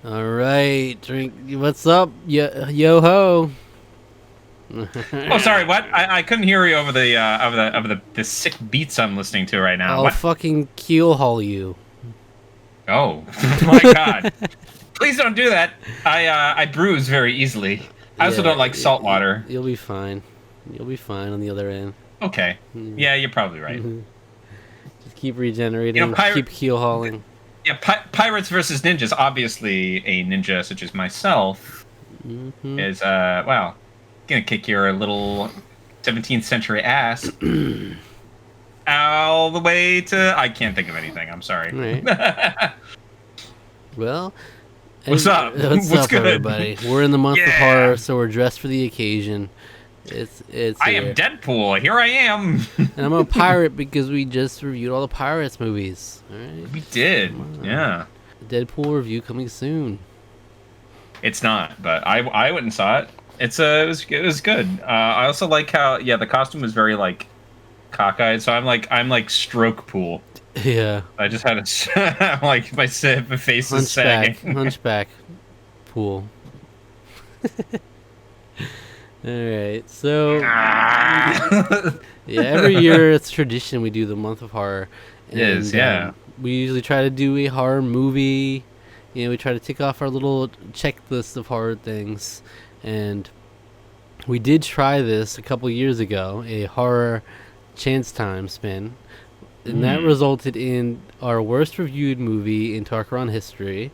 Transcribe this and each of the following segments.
All right, drink. What's up, yo ho? Oh, sorry. What? I couldn't hear you over the sick beats I'm listening to right now. I'll What? fucking keel haul you. Oh, my God! Please don't do that. I bruise very easily. I also Yeah, don't like salt water. you'll be fine. You'll be fine on the other end. Okay. Mm. Yeah, you're probably right. Just keep regenerating. Pirate. Keep keel hauling. Yeah, pirates versus ninjas. Obviously, a ninja such as myself Mm-hmm. is well, gonna kick your little 17th century ass all the way to. I can't think of anything. I'm sorry. All right. Well, What's up? what's What's up, good? everybody? We're in the month of Yeah. horror, so we're dressed for the occasion. It's I here. am Deadpool. Here I am. And I'm a pirate because we just reviewed all the Pirates movies. All right. We did. Come on. Yeah. Deadpool review coming soon. It's not, but I went and saw it. It was good. I also like how the costume was very like cockeyed. So I'm like stroke pool. Yeah. I just had a like my face is Hunchback. sagging. Hunchback pool. Alright, so Ah. yeah, every year it's tradition we do the month of horror. It is, yeah. We usually try to do a horror movie. You know, we try to tick off our little checklist of horror things. And we did try this a couple years ago, a horror chance time spin. And that resulted in our worst reviewed movie in Tarqaron history.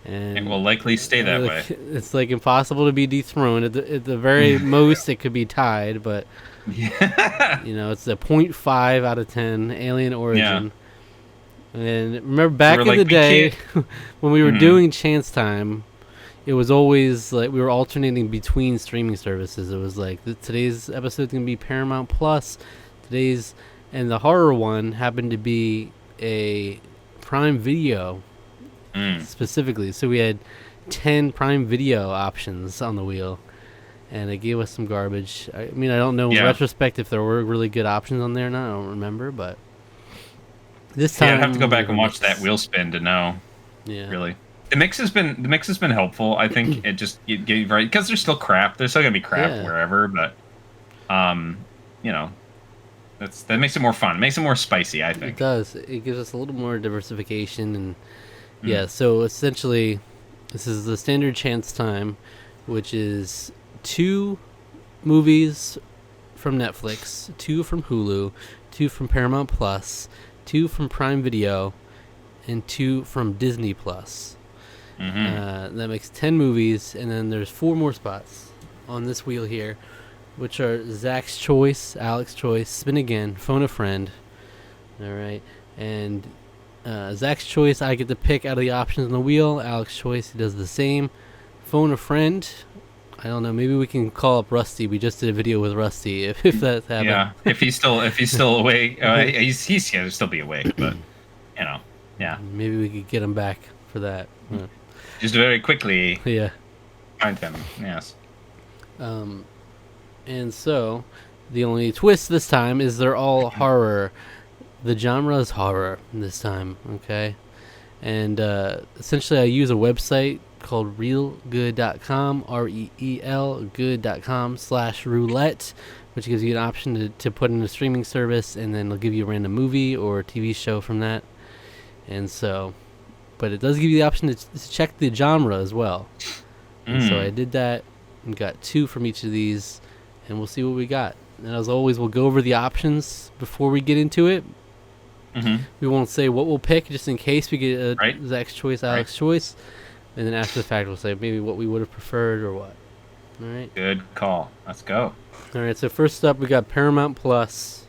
And It will likely stay that way. it's like impossible to be dethroned. At the very most, it could be tied, but Yeah. you know, it's a 0.5 out of 10 Alien Origin. And remember back in the day when we were doing Chance Time, it was always like we were alternating between streaming services. It was like today's episode's gonna be Paramount Plus. And the horror one happened to be a Prime Video specifically. So we had 10 Prime Video options on the wheel, and it gave us some garbage. I mean, I don't know in retrospect if there were really good options on there or not. I don't remember, but this time I'd have to go back and watch that wheel spin to know. Yeah, Really. The mix has been helpful. I think it gave right because there's still crap. There's still gonna be crap wherever, but you know, that makes it more fun. It makes it more spicy, I think. it does. It gives us a little more diversification, and yeah. So essentially, this is the standard Chance Time, which is 2 movies from Netflix, 2 from Hulu, 2 from Paramount Plus, 2 from Prime Video, and 2 from Disney Plus. That makes 10 movies, and then there's 4 more spots on this wheel here, which are Zach's Choice, Alex's Choice, Spin Again, Phone a Friend. All right, and Zach's Choice, I get to pick out of the options on the wheel. Alex's Choice, he does the same. Phone a Friend, I don't know. Maybe we can call up Rusty. We just did a video with Rusty. If that's happened. Yeah, if he's still awake, he's gonna still be awake, but you know, yeah. Maybe we could get him back for that. Just very quickly Yeah. find him. Yes. And so, the only twist this time is they're all horror. The genre is horror this time, okay? And essentially I use a website called realgood.com, REEL good.com/roulette, which gives you an option to put in a streaming service, and then it'll give you a random movie or TV show from that. And so, but it does give you the option to check the genre as well. And so I did that and got 2 from each of these, and we'll see what we got. And as always, we'll go over the options before we get into it. We won't say what we'll pick just in case we get a Zach's Choice, Alex's Choice. And then after the fact, we'll say maybe what we would have preferred or what. All right. Good call. Let's go. All right. So first up, we got Paramount Plus.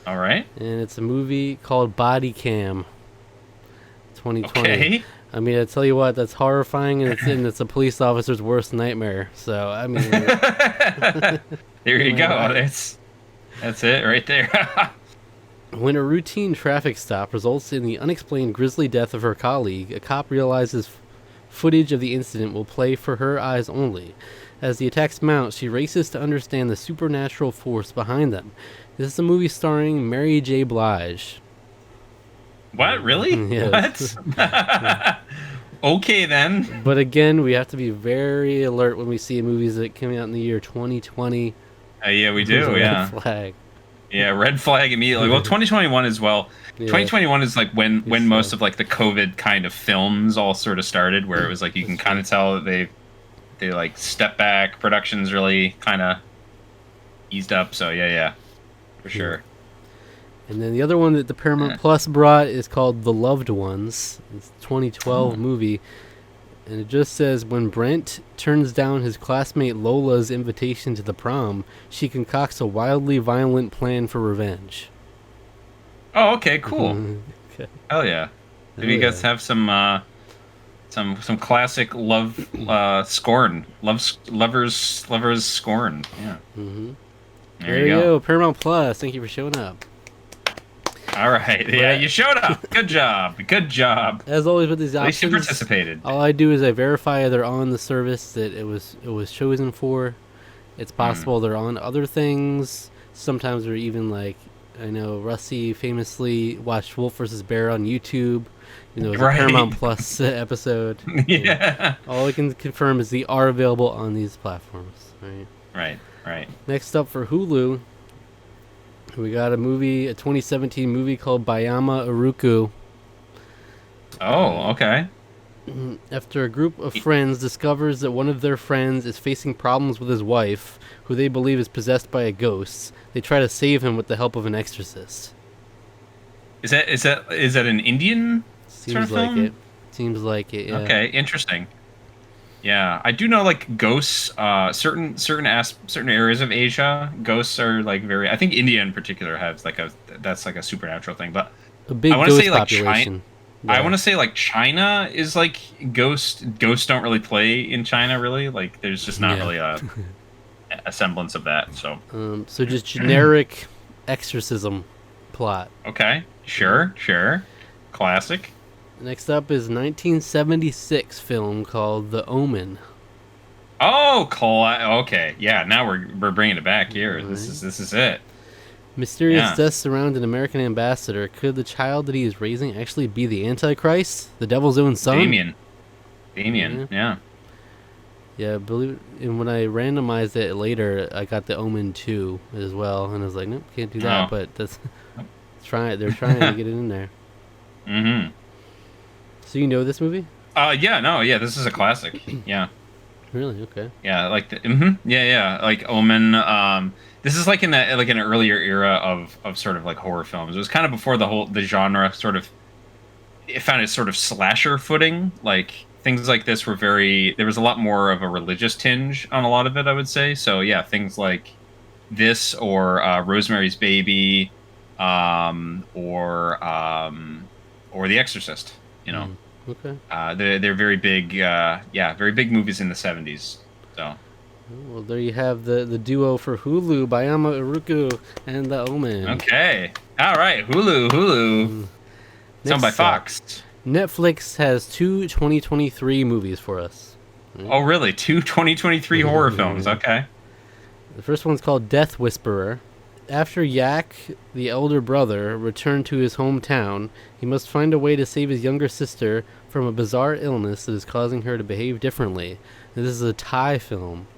All right. And it's a movie called Body Cam 2020. Okay. I mean, I tell you what, that's horrifying, and it's a police officer's worst nightmare. So, I mean... There you go. That's it right there. When a routine traffic stop results in the unexplained grisly death of her colleague, a cop realizes footage of the incident will play for her eyes only. As the attacks mount, she races to understand the supernatural force behind them. This is a movie starring Mary J. Blige. What? Really? Yes. What? Okay then. But again, we have to be very alert when we see movies that came out in the year 2020. Yeah, we There's a do. red Yeah. flag. Yeah, red flag immediately. Well, 2021 as well. Yeah, 2021 is like it's when slow. most of like the COVID kind of films all sort of started, where it was like you can That's kind true. of tell that they like step back. Production's really kind of eased up. So yeah, for Yeah. sure. And then the other one that the Paramount Yeah. Plus brought is called The Loved Ones. It's a 2012 Oh. movie. And it just says when Brent turns down his classmate Lola's invitation to the prom, she concocts a wildly violent plan for revenge. Oh, okay, cool. Okay. Hell yeah. Oh, Maybe you guys yeah. have some classic love scorn lovers scorn. Yeah. Mm-hmm. There There you you go. go. Paramount Plus. Thank you for showing up. All right. Yeah, you showed up. Good job. Good job. As always with these At least you options, participated. all I do is I verify they're on the service that it was chosen for. It's Hmm. possible they're on other things. Sometimes they're even like, I know Rusty famously watched Wolf vs. Bear on YouTube. You know, it was a Right. Paramount Plus episode. Yeah. Yeah. All I can confirm is they are available on these platforms. Right. Right. Right. Next up for Hulu, we got a 2017 movie called Bayama Uruku. Oh, okay. After a group of friends discovers that one of their friends is facing problems with his wife, who they believe is possessed by a ghost, they try to save him with the help of an exorcist. Is that an Indian sort Seems of like it. film? Seems like it, yeah. Okay, interesting. Yeah, I do know like ghosts. Certain areas of Asia, ghosts are like very. I think India in particular has like that's like a supernatural thing. But A I big want to say ghost like China. population. I want Yeah. to say like China is like ghosts don't really play in China really. Like there's just not Yeah. really a semblance of that. So So just generic exorcism plot. okay, sure, classic. Next up is 1976 film called The Omen. Oh, okay, yeah. Now we're bringing it back here. This Alright. is this is it. Mysterious Yeah, deaths surround an American ambassador. Could the child that he is raising actually be the Antichrist, the devil's own son? Damien. Yeah. Yeah. Yeah, believe it. And when I randomized it later, I got the Omen 2 as well, and I was like, nope, can't do that. Oh. But that's they're trying to get it in there. Mm-hmm. So you know this movie? Yeah, no, yeah, this is a classic. Yeah. Really? Okay. Yeah, like yeah, like Omen. This is like in an earlier era of sort of like horror films. It was kind of before the genre sort of it found its sort of slasher footing. Like things like this were there was a lot more of a religious tinge on a lot of it, I would say. So yeah, things like this or Rosemary's Baby, or The Exorcist. You know. Mm, okay. They're very big, very big movies in the 70s. So, Well, there you have the duo for Hulu, Bayama Uruku and The Omen. okay. All right. Hulu. It's owned by Next up, Fox. Netflix has two 2023 movies for us. Oh, really? Two 2023 horror films. Okay. The first one's called Death Whisperer. After Yak, the elder brother, returned to his hometown, he must find a way to save his younger sister from a bizarre illness that is causing her to behave differently. This is a Thai film.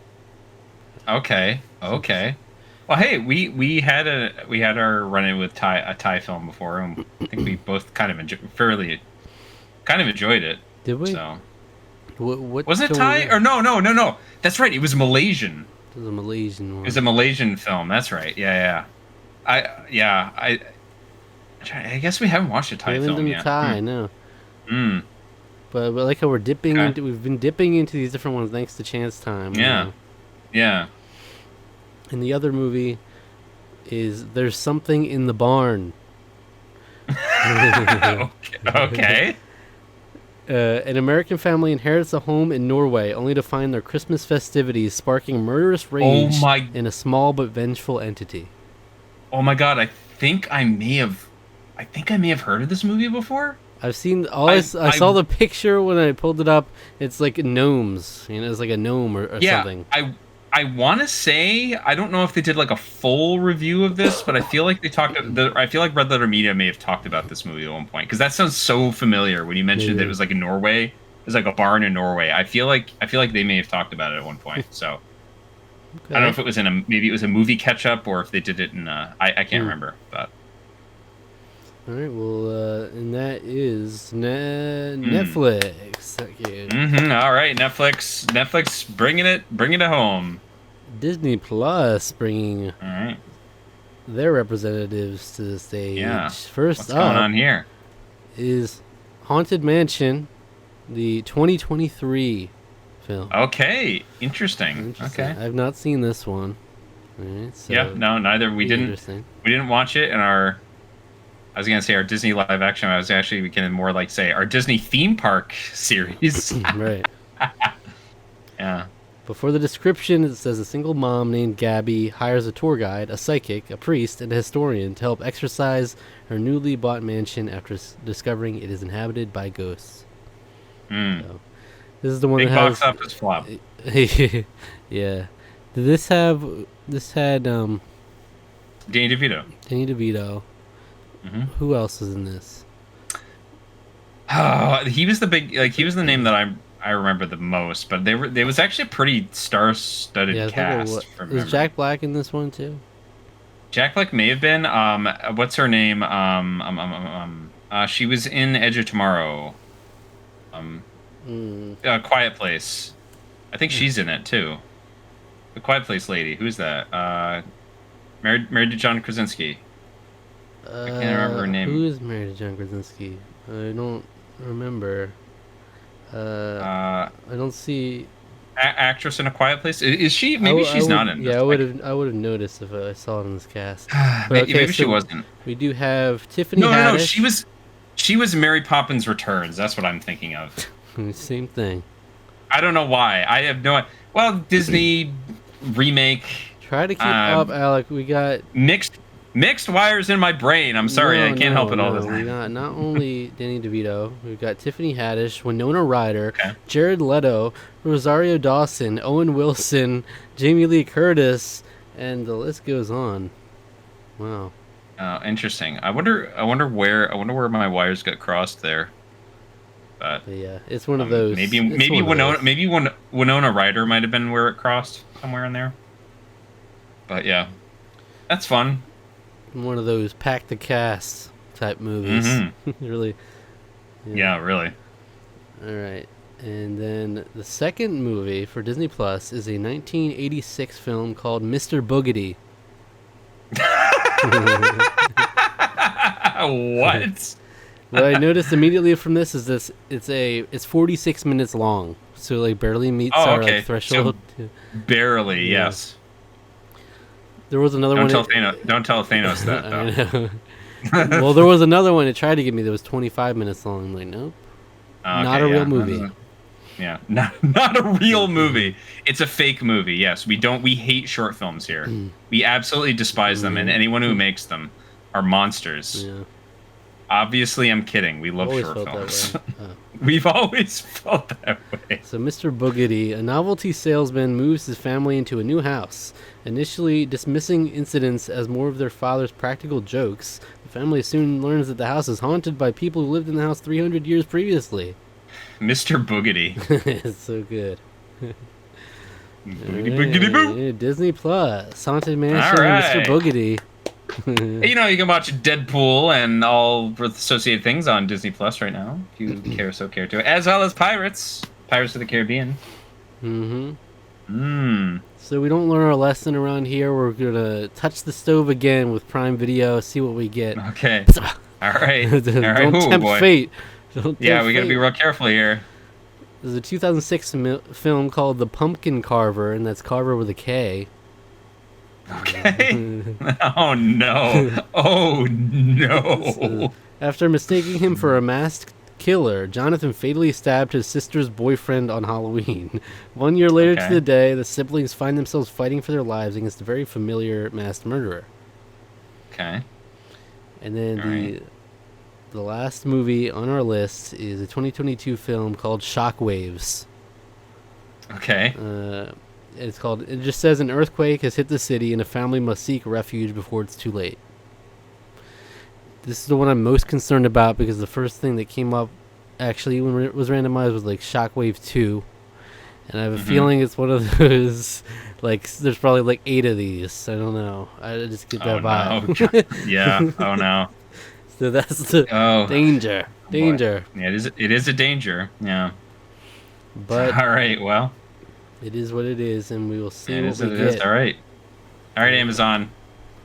Okay. Well, hey, we had our run-in with a Thai film before, and I think we both kind of enjoyed it. Did we? So, What wasn't it film Thai was or no? That's right. It was Malaysian. This is a Malaysian one. It was a Malaysian film. That's right. Yeah. I guess we haven't watched a We Thai haven't film done yet. Thai, no. Hmm. But like how we've Okay. been dipping into these different ones thanks to Chance Time. you Yeah. know. Yeah. And the other movie is There's Something in the Barn. Okay. An American family inherits a home in Norway only to find their Christmas festivities sparking murderous rage Oh my. in a small but vengeful entity. Oh my God. I think I may have heard of this movie before. I've seen I saw the picture when I pulled it up. It's like gnomes, it's like a gnome or Yeah. something. I want to say I don't know if they did like a full review of this, but I feel like I feel like Red Letter Media may have talked about this movie at one point because that sounds so familiar when you mentioned that Maybe. it was like in Norway. There's like a barn in Norway. I feel like they may have talked about it at one point. So Okay. I don't know if it was maybe it was a movie catch up or if they did it in I can't remember. But all right, well, and that is Netflix. All right, Netflix, bringing it home. Disney Plus bringing All right, their representatives to the stage. yeah. First What's up going on here? is Haunted Mansion, the 2023 film. Okay, interesting. Okay, I've not seen this one. All right, so yeah, no, neither. We didn't watch it in our. I was gonna say our Disney live action. I was actually we can more like say our Disney theme park series. Right. Yeah. Before the description, it says a single mom named Gabby hires a tour guide, a psychic, a priest, and a historian to help exorcise her newly bought mansion after discovering it is inhabited by ghosts. So, this is the one Big that box has office flop. yeah. This had Danny DeVito. Danny DeVito. Mm-hmm. Who else is in this? Oh, he was the name that I remember the most, but there was actually a pretty star-studded cast. Is Jack Black in this one too? Jack Black may have been. What's her name? She was in Edge of Tomorrow. Quiet Place. I think she's in it too. The Quiet Place lady. Who's that? Married to John Krasinski. I can't remember her name. Who is married to John Krasinski? I don't remember. I don't see. Actress in A Quiet Place. Is she? Maybe she's not in. Yeah, I would have noticed if I saw it in this cast. Maybe she wasn't. We do have Tiffany. No. She was Mary Poppins Returns. That's what I'm thinking of. Same thing. I don't know why. I have no. Well, Disney remake. Try to keep up, Alec. We got mixed wires in my brain. I'm sorry, I can't help it all the time. We got not only Danny DeVito, we've got Tiffany Haddish, Winona Ryder, Okay. Jared Leto, Rosario Dawson, Owen Wilson, Jamie Lee Curtis, and the list goes on. Wow. Interesting. I wonder where my wires got crossed there. But yeah, it's one of those. Maybe Winona Ryder might have been where it crossed somewhere in there. But yeah, that's fun. One of those pack the cast type movies. Mm-hmm. Really. Yeah, really. All right. And then the second movie for Disney Plus is a 1986 film called Mr. Boogedy. What? What I noticed immediately from this is it's 46 minutes long, so like barely meets our like, threshold. So barely, yeah. Yes. There was another one. Don't tell Thanos that though. Well, there was another one it tried to get me that was 25 minutes long. I'm like, nope, not a real movie. Yeah, not a real movie. It's a fake movie. Yes, we hate short films here. We absolutely despise them, and anyone who makes them are monsters. Yeah. Obviously, I'm kidding. We love short films. We've always felt that way. So Mr. Boogedy, a novelty salesman, moves his family into a new house. Initially dismissing incidents as more of their father's practical jokes, the family soon learns that the house is haunted by people who lived in the house 300 years previously. Mr. Boogedy. It's so good. Boogedy boo. Disney Plus, Haunted Mansion, right. Mr. Boogedy. You know, you can watch Deadpool and all associated things on Disney Plus right now, if you care to, as well as Pirates of the Caribbean. So we don't learn our lesson around here. We're gonna touch the stove again with Prime Video, see what we get. Okay. All right. Don't tempt fate. We gotta be real careful here. There's a 2006 film called The Pumpkin Carver, and that's Carver with a K. Okay. Oh no. Oh no. So, after mistaking him for a masked killer, Jonathan fatally stabbed his sister's boyfriend on Halloween. 1 year later to the day, the siblings find themselves fighting for their lives against a very familiar masked murderer. Okay. And then the last movie on our list is a 2022 film called Shockwaves. Okay. It just says an earthquake has hit the city and a family must seek refuge before it's too late. This is the one I'm most concerned about because the first thing that came up actually, when it was randomized, was like Shockwave 2. And I have a feeling it's one of those, like, there's probably like 8 of these. I don't know. I just get that vibe. No. Yeah. Oh, no. So that's the danger. Danger. Boy. Yeah, it is a danger. Yeah. But all right, well. It is what it is, and we will see what we it get. Is. All right. All right, Amazon.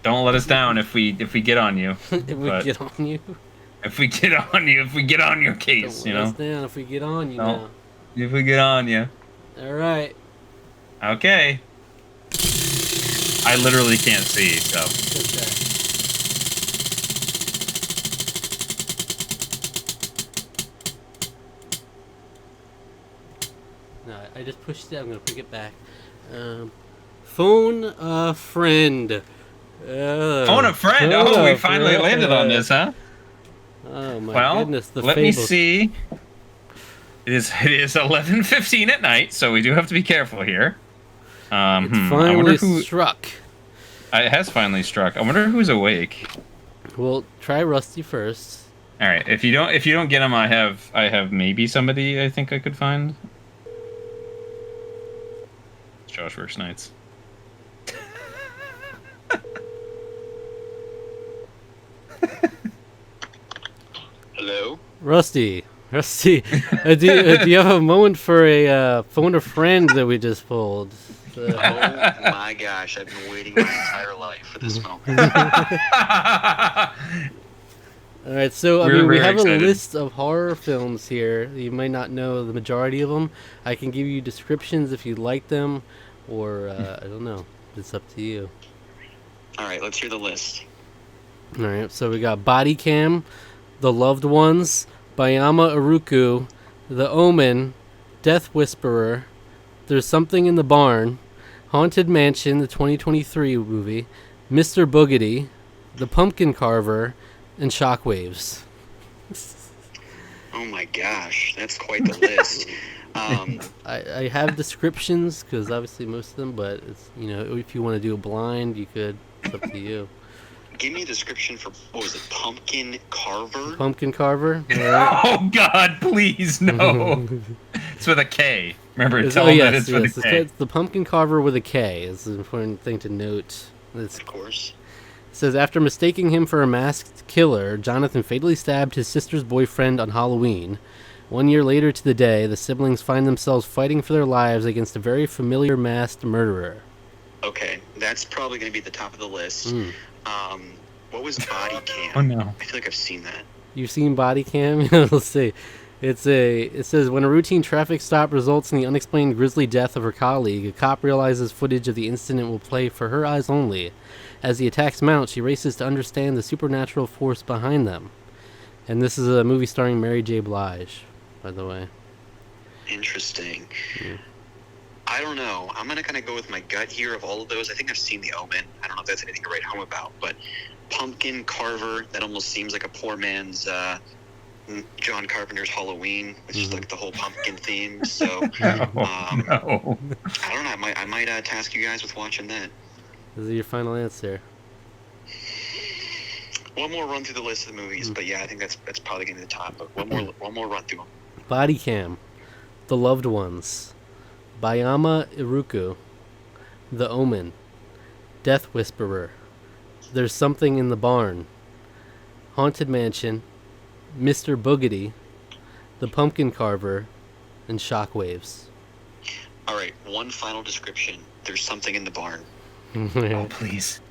Don't let us down if we get on you. If we get on you? If we get on you, if we get on your case, Don't let us down if we get on you now. If we get on you. All right. Okay. I literally can't see, so. Okay. No, I just pushed it. I'm going to pick it back. Phone a friend. Phone a friend? Oh, we finally landed on this, huh? Oh, my goodness. Let me see. It is 11:15 at night, so we do have to be careful here. It's finally struck. It has finally struck. I wonder who's awake. Well, try Rusty first. All right. If you don't get him, I have maybe somebody I think I could find. Josh works nights. Hello? Rusty, do you have a moment for a phone a friend that we just pulled? Oh my gosh, I've been waiting my entire life for this moment. All right, so we have a list of horror films here. You might not know the majority of them. I can give you descriptions if you like them, or I don't know. It's up to you. All right, let's hear the list. All right, so we got Body Cam, The Loved Ones, Bayama Uruku, The Omen, Death Whisperer, There's Something in the Barn, Haunted Mansion, the 2023 movie, Mr. Boogedy, The Pumpkin Carver, and Shockwaves. Oh my gosh, that's quite the list. I have descriptions because obviously most of them, but it's, if you want to do a blind, you could. It's up to you. Give me a description for, what was it, Pumpkin Carver? Pumpkin Carver? Right. Oh, God, please, no. It's with a K. Remember, tell them that it's with a K. It's the Pumpkin Carver with a K. It's an important thing to note. Of course. It says, after mistaking him for a masked killer, Jonathan fatally stabbed his sister's boyfriend on Halloween. 1 year later to the day, the siblings find themselves fighting for their lives against a very familiar masked murderer. Okay, that's probably going to be at the top of the list. What was Body Cam? Oh, no. I feel like I've seen that. You've seen Body Cam? Let's see. It says, when a routine traffic stop results in the unexplained grisly death of her colleague, a cop realizes footage of the incident will play for her eyes only. As the attacks mount, she races to understand the supernatural force behind them. And this is a movie starring Mary J. Blige, by the way. Interesting. Yeah. I don't know. I'm going to kind of go with my gut here of all of those. I think I've seen The Omen. I don't know if that's anything to write home about, but Pumpkin Carver, that almost seems like a poor man's John Carpenter's Halloween, which is like the whole pumpkin theme. So, No. I don't know. I might task you guys with watching that. Is it your final answer? One more run through the list of the movies, but yeah, I think that's probably going to be the top. But one more run through them. Body Cam, The Loved Ones, Bayama Uruku, The Omen, Death Whisperer, There's Something in the Barn, Haunted Mansion, Mr. Boogedy, The Pumpkin Carver, and Shockwaves. All right, one final description. There's something in the barn. Oh, please.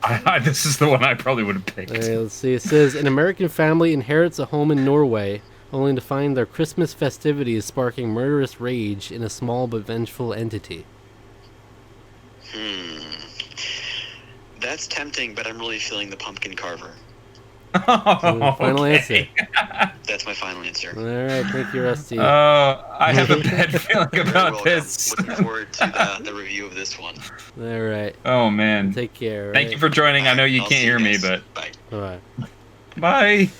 This is the one I probably would have picked. All right, let's see. It says, an American family inherits a home in Norway, only to find their Christmas festivities sparking murderous rage in a small but vengeful entity. That's tempting, but I'm really feeling the Pumpkin Carver. Final answer. That's my final answer. All right, thank you, Rusty. I have a bad feeling about this. Looking forward to the review of this one. All right. Oh, man. Take care. Right? Thank you for joining. I know you I'll can't see hear me, guys. but... Bye. All right. Bye.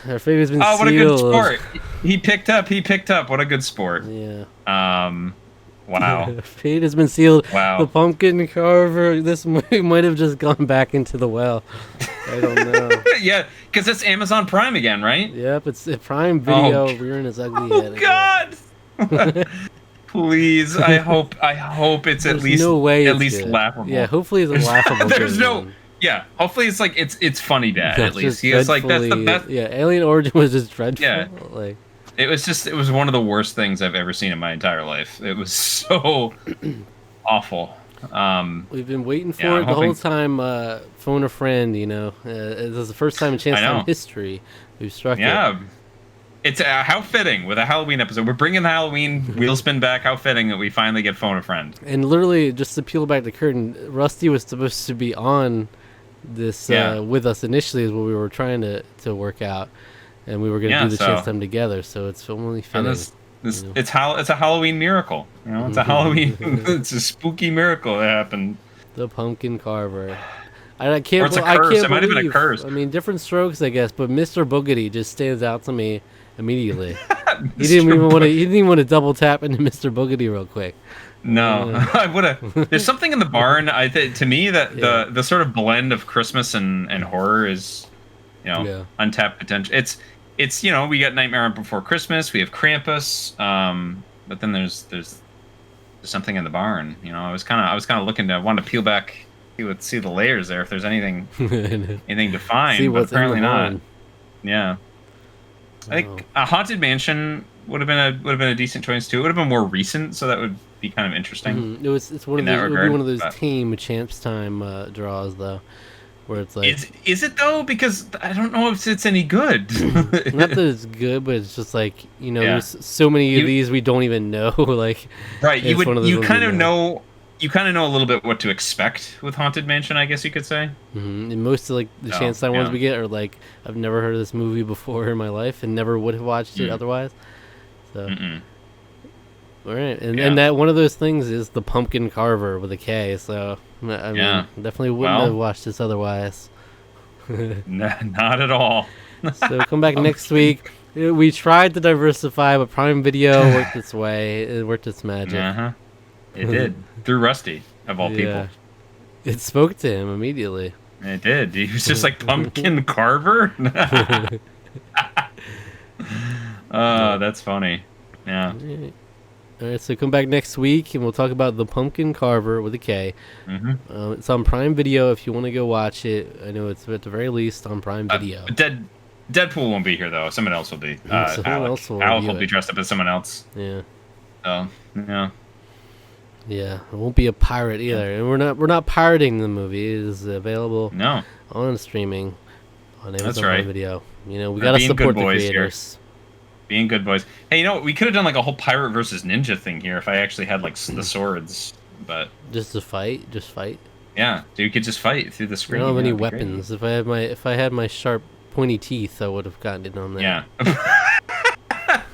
Our fate has been Oh, what a sealed. good sport. He picked up. What a good sport. Yeah. Wow. Fate has been sealed. Wow. The Pumpkin Carver, this movie might have just gone back into the well. I don't know. Yeah, because it's Amazon Prime again, right? Yep, it's a Prime Video Oh, rearing its ugly oh head God! Please, I hope it's There's no way at it's least good. laughable. Yeah, hopefully it's a laughable. There's good no. one. Yeah, hopefully it's like it's funny bad Not at least. just He was like that's the dreadfully- best. Yeah, Alien Origin was just dreadful. Yeah. Like, It was one of the worst things I've ever seen in my entire life. It was so awful. we've been waiting for Yeah, it I'm the whole hoping- time. Phone a friend, this is the first time in Chance I know. Time history we've struck it. Yeah. It's how fitting with a Halloween episode. We're bringing the Halloween wheel spin back. How fitting that we finally get Phone a Friend. And literally, just to peel back the curtain, Rusty was supposed to be on this with us initially, is what we were trying to work out, and we were going to do the Chance Time together. So it's only fitting. It's a Halloween miracle. It's a Halloween. It's a spooky miracle that happened. The pumpkin carver. I can't. Or it's a I curse. can't It might have been a believe- curse. I mean, different strokes, I guess, but Mr. Boogedy just stands out to me immediately. He didn't even want to. He didn't even want to double tap into Mr. Boogedy real quick. No, I would have. There's something in the barn. To me that the sort of blend of Christmas and horror is, untapped potential. It's we got Nightmare on Before Christmas. We have Krampus. But then there's something in the barn. I was kind of looking to want to peel back, see the layers there if there's anything to find. See but what's apparently in the not. barn. Yeah. I think a Haunted Mansion would have been a decent choice too. It would have been more recent, so that would be kind of interesting. Mhm. It's one of in that those. It would be regard, one of those but- team Champs Time draws though, where it's like Is it though? Because I don't know if it's any good. not that it's good, but it's just like Yeah. there's so many of these we don't even know. Like Right, it's one of those you ones kind of know a little bit what to expect with Haunted Mansion, I guess you could say. And most of like the Oh, Chance Time ones yeah. we get are like I've never heard of this movie before in my life and never would have watched it otherwise. So Mm-mm. all right, and Yeah. that one of those things is the Pumpkin Carver with a K. So I mean, Yeah. definitely wouldn't Well. have watched this otherwise. Not at all. So come back next week. We tried to diversify, but Prime Video worked its way. It worked its magic. Uh-huh. It did. Through Rusty, of all people. It spoke to him immediately. It did. He was just like Pumpkin Carver. Oh, that's funny. Yeah. All right, so come back next week, and we'll talk about the Pumpkin Carver with a K. Mm-hmm. It's on Prime Video if you want to go watch it. I know it's at the very least on Prime Video. Deadpool won't be here though. Someone else will be. Someone Alec. else will Alec review will be it. dressed up as someone else. Yeah, So yeah. yeah. It won't be a pirate either, and we're not pirating the movie. It is available No. on streaming on Amazon That's right. Prime Video. We We're gotta being support good the boys here. creators. Being good boys. Hey, we could have done like a whole pirate versus ninja thing here if I actually had like the swords. But Just to fight, just fight. yeah, dude, you could just fight through the I screen. don't have any That'd be great. weapons. If I had my sharp, pointy teeth, I would have gotten it on there. Yeah.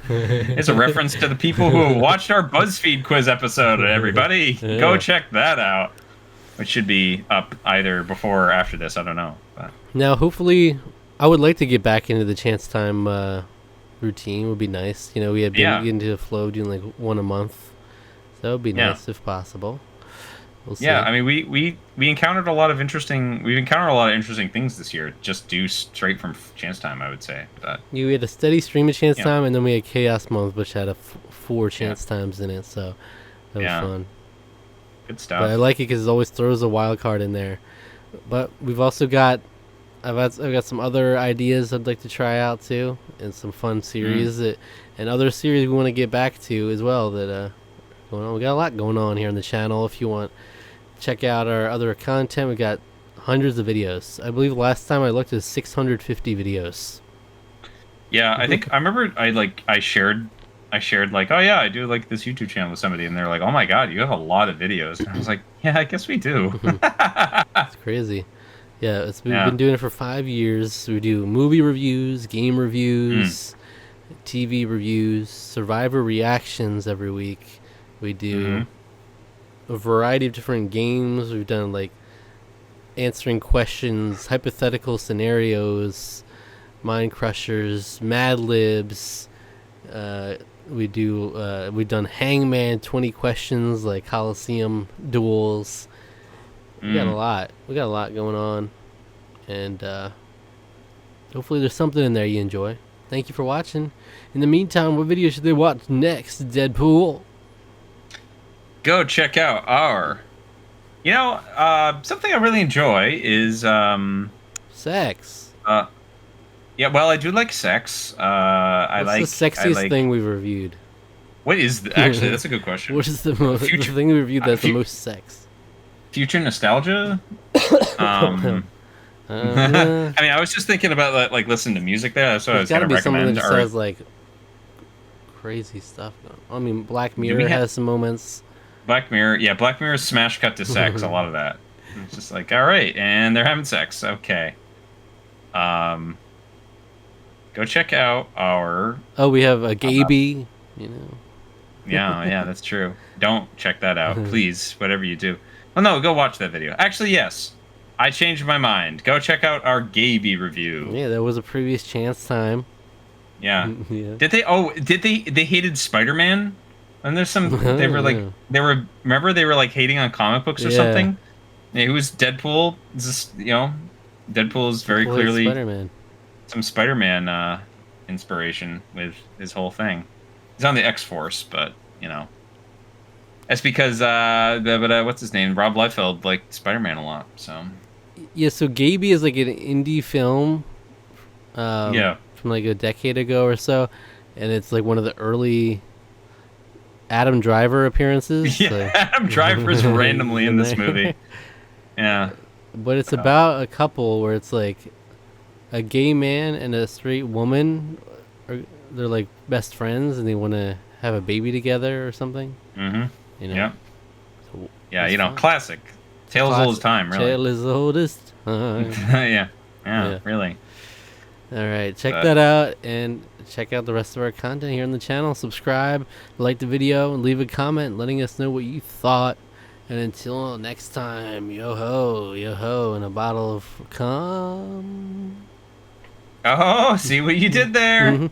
It's a reference to the people who watched our BuzzFeed quiz episode, everybody. Go Yeah. check that out. Which should be up either before or after this, I don't know. But Now, hopefully, I would like to get back into the Chance Time routine. Would be nice. We had been getting into the flow doing like one a month. So that would be Yeah. nice if possible. We'll see. yeah, I mean we encountered a lot of interesting things this year, just due straight from Chance Time, I would say. But We had a steady stream of Chance Yeah. Time, and then we had Chaos Month, which had 4 Chance Times in it. So that was Yeah. fun. good stuff. But I like it because it always throws a wild card in there. But we've also got, I've got some other ideas I'd like to try out too, and some fun series and other series we want to get back to as well. That going on. We got a lot going on here on the channel. If you want, check out our other content. We got hundreds of videos. I believe last time I looked at 650 videos. Yeah, I think I remember I shared like, oh yeah, I do like this YouTube channel with somebody, and they're like, oh my god, you have a lot of videos. And I was like, yeah, I guess we do. It's crazy. Yeah, we've been doing it for 5 years. We do movie reviews, game reviews, TV reviews, Survivor reactions every week. We do a variety of different games. We've done like answering questions, hypothetical scenarios, Mind Crushers, Mad Libs. We've done Hangman 20 questions, like Coliseum duels. We got a lot. We got a lot going on, and hopefully there's something in there you enjoy. Thank you for watching. In the meantime, what video should they watch next, Deadpool? Go check out our... something I really enjoy is... Sex. Yeah, well, I do like sex. What's the sexiest thing we've reviewed? What is... Actually, that's a good question. What is the thing we reviewed that's the most sex? Future nostalgia? I mean, I was just thinking about like listening to music there. That's what I was going to recommend. There's gotta be someone that says like crazy stuff. I mean, Black Mirror has some moments. Black Mirror's smash cut to sex. A lot of that. It's just like, all right, and they're having sex. Okay. Go check out our. Oh, we have a Gaby. Yeah, that's true. Don't check that out, please. Whatever you do. Well, no, go watch that video. Actually, yes. I changed my mind. Go check out our Gaby review. Yeah, there was a previous chance time. Yeah. Did they hated Spider-Man? And there's some they were like remember they were like hating on comic books or something? Yeah, who was Deadpool? Deadpool is very clearly Spider-Man. Some Spider-Man inspiration with his whole thing. He's on the X-Force, but that's because what's his name? Rob Liefeld liked Spider-Man a lot, so. Yeah, so Gaby is like an indie film from like a decade ago or so, and it's like one of the early Adam Driver appearances. Yeah, so. Adam Driver's randomly in this movie. Yeah. But it's about a couple where it's like a gay man and a straight woman, they're like best friends and they want to have a baby together or something. Mm-hmm. Yeah. So classic. Tale as old as time, really. Tale as old as time. yeah, really. All right, check that out and check out the rest of our content here on the channel. Subscribe, like the video, and leave a comment letting us know what you thought. And until next time, yo ho, and a bottle of cum. Oh, see what you did there.